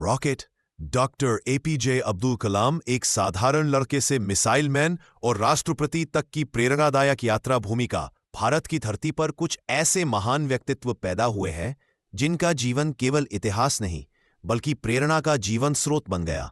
Rocket. Doctor APJ Abdul Kalam एक साधारण लड़के से मिसाइल मैन और राष्ट्रपति तक की प्रेरणादायक यात्रा भूमिका। भारत की धरती पर कुछ ऐसे महान व्यक्तित्व पैदा हुए हैं जिनका जीवन केवल इतिहास नहीं बल्कि प्रेरणा का जीवन स्रोत बन गया।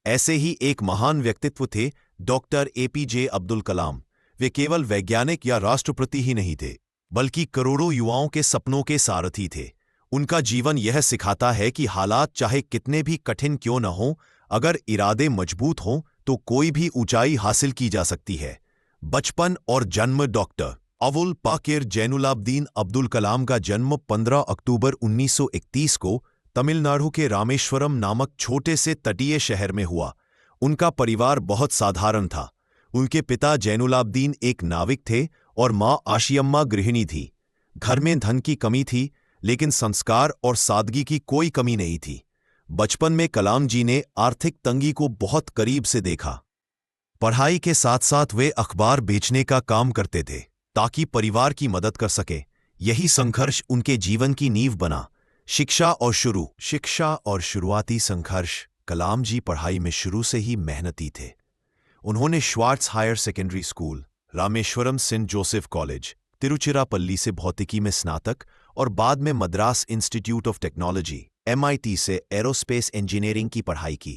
ऐसे ही एक महान व्यक्तित्व थे डॉक्टर एपीजे अब्दुल कलाम। वे केवल वैज्ञानिक या राष्ट्रपति ही नहीं थे बल्कि करोड़ों युवाओं के सपनों के सारथी थे। उनका जीवन यह सिखाता है कि हालात चाहे कितने भी कठिन क्यों न हों, अगर इरादे मजबूत हों तो कोई भी ऊंचाई हासिल की जा सकती है। बचपन और जन्म। डॉक्टर अवुल पाकिर जैनुलाब्दीन अब्दुल कलाम का जन्म 15 अक्टूबर 1931 को तमिलनाडु के रामेश्वरम नामक छोटे से तटीय शहर में हुआ। उनका परिवार बहुत साधारण था। उनके पिता जैनुलाब्दीन एक नाविक थे और मां आशियम्मा गृहिणी थी। घर में धन की कमी थी लेकिन संस्कार और सादगी की कोई कमी नहीं थी। बचपन में कलाम जी ने आर्थिक तंगी को बहुत करीब से देखा। पढ़ाई के साथ साथ वे अखबार बेचने का काम करते थे ताकि परिवार की मदद कर सके। यही संघर्ष उनके जीवन की नींव बना। शिक्षा और शुरुआती संघर्ष। कलाम जी पढ़ाई में शुरू से ही मेहनती थे। उन्होंने Schwartz higher secondary school, Rameswaram Saint Joseph college, Tiruchirappalli से भौतिकी में स्नातक और बाद में Madras Institute of Technology MIT से एरोस्पेस इंजीनियरिंग की पढ़ाई की।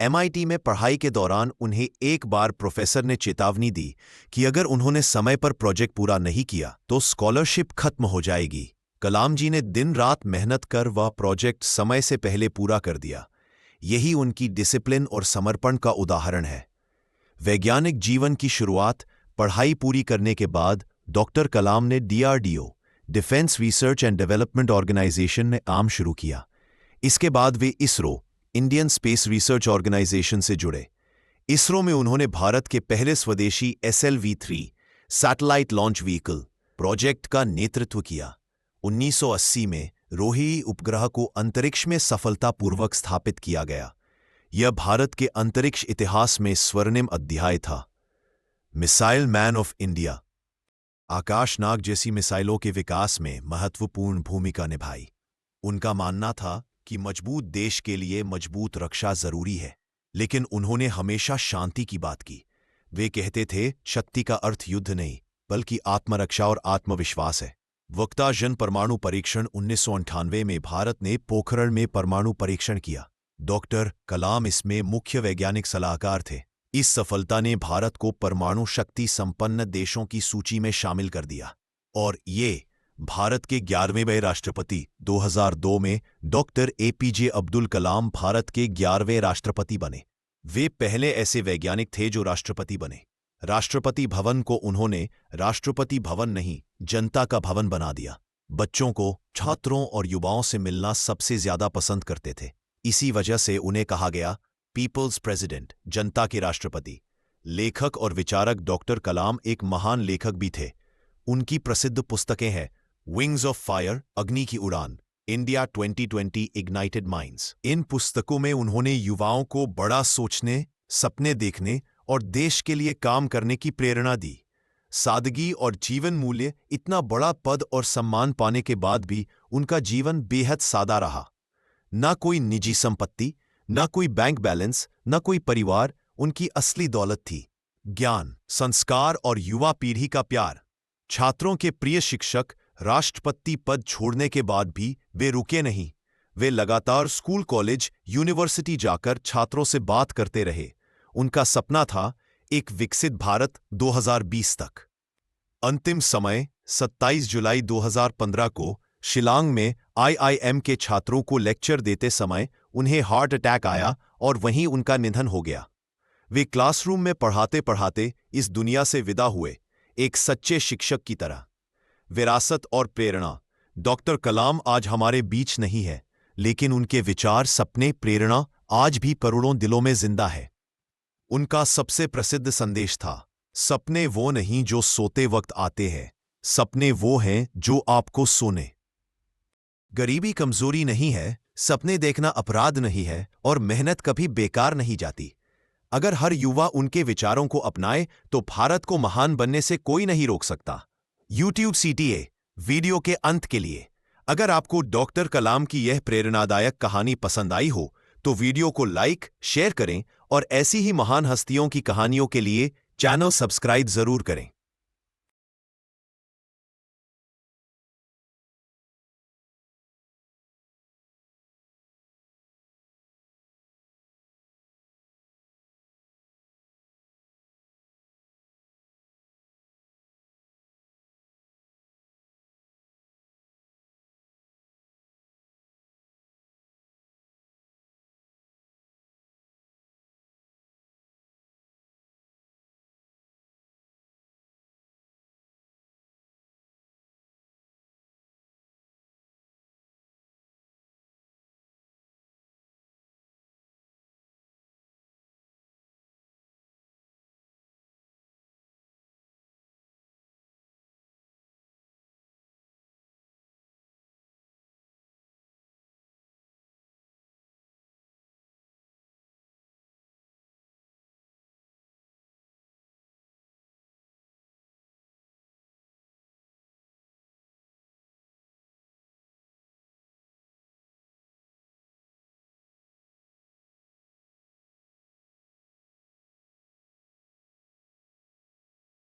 MIT में पढ़ाई के दौरान उन्हें एक बार प्रोफेसर ने चेतावनी दी कि अगर उन्होंने समय पर प्रोजेक्ट पूरा नहीं किया तो स्कॉलरशिप खत्म हो जाएगी। कलाम जी ने दिन रात मेहनत कर वह प्रोजेक्ट समय से पहले पूरा कर दिया। यही उनकी डिसिप्लिन और समर्पण का उदाहरण है। वैज्ञानिक जीवन की शुरुआत। पढ़ाई पूरी करने के बाद डॉक्टर कलाम ने DRDO, defence research and development organisation में काम शुरू किया। इसके बाद वे ISRO, Indian space research organisation से जुड़े। इसरो में उन्होंने भारत के पहले स्वदेशी SLV-3 satellite launch vehicle project का नेतृत्व किया। 1980 में रोहिणी उपग्रह को अंतरिक्ष में सफलतापूर्वक स्थापित किया गया। यह भारत के अंतरिक्ष इतिहास में स्वर्णिम अध्याय था। Missile man of India. आकाशनाग जैसी मिसाइलों के विकास में महत्वपूर्ण भूमिका निभाई। उनका मानना था कि मजबूत देश के लिए मजबूत रक्षा जरूरी है, लेकिन उन्होंने हमेशा शांति की बात की। वे कहते थे शक्ति का अर्थ युद्ध नहीं बल्कि आत्मरक्षा और आत्मविश्वास है। वक्ताजन परमाणु परीक्षण। 1998 में भारत ने पोखरण में परमाणु परीक्षण किया। डॉक्टर कलाम इसमें मुख्य वैज्ञानिक सलाहकार थे। इस सफलता ने भारत को परमाणु शक्ति संपन्न देशों की सूची में शामिल कर दिया और ये भारत के 11वें राष्ट्रपति। 2002 में डॉक्टर एपीजे अब्दुल कलाम भारत के 11वें राष्ट्रपति बने। वे पहले ऐसे वैज्ञानिक थे जो राष्ट्रपति बने। राष्ट्रपति भवन को उन्होंने राष्ट्रपति भवन नहीं, जनता का भवन बना दिया। बच्चों को, छात्रों और युवाओं से मिलना सबसे ज्यादा पसंद करते थे। इसी वजह से उन्हें कहा गया पीपल्स प्रेसिडेंट, जनता के राष्ट्रपति। लेखक और विचारक। डॉक्टर कलाम एक महान लेखक भी थे। उनकी प्रसिद्ध पुस्तकें हैं विंग्स ऑफ फायर, अग्नि की उड़ान, इंडिया 2020, इग्नाइटेड माइंड्स। इन पुस्तकों में उन्होंने युवाओं को बड़ा सोचने, सपने देखने और देश के लिए काम करने की प्रेरणा दी। सादगी और जीवन मूल्य। इतना बड़ा पद और सम्मान पाने के बाद भी उनका जीवन बेहद सादा रहा। ना कोई निजी संपत्ति, ना कोई बैंक बैलेंस, ना कोई परिवार। उनकी असली दौलत थी ज्ञान, संस्कार और युवा पीढ़ी का प्यार। छात्रों के प्रिय शिक्षक। राष्ट्रपति पद छोड़ने के बाद भी वे रुके नहीं। वे लगातार स्कूल, कॉलेज, यूनिवर्सिटी जाकर छात्रों से बात करते रहे। उनका सपना था एक विकसित भारत 2020 तक। अंतिम समय। 27 जुलाई 2015 को शिलांग में IIM के छात्रों को लेक्चर देते समय उन्हें हार्ट अटैक आया और वहीं उनका निधन हो गया। वे क्लासरूम में पढ़ाते पढ़ाते इस दुनिया से विदा हुए, एक सच्चे शिक्षक की तरह। विरासत और प्रेरणा। डॉक्टर कलाम आज हमारे बीच नहीं है, लेकिन उनके विचार, सपने, प्रेरणा आज भी करोड़ों दिलों में जिंदा है। उनका सबसे प्रसिद्ध संदेश था, सपने वो नहीं जो सोते वक्त आते हैं, सपने वो हैं जो आपको सोने। गरीबी कमजोरी नहीं है, सपने देखना अपराध नहीं है और मेहनत कभी बेकार नहीं जाती। अगर हर युवा उनके विचारों को अपनाए तो भारत को महान बनने से कोई नहीं रोक सकता। YouTube CTA वीडियो के अंत के लिए अगर आपको डॉक्टर कलाम की यह प्रेरणादायक कहानी पसंद आई हो तो वीडियो को लाइक, शेयर करें और ऐसी ही महान हस्तियों की कहानियों के लिए चैनल सब्सक्राइब जरूर करें।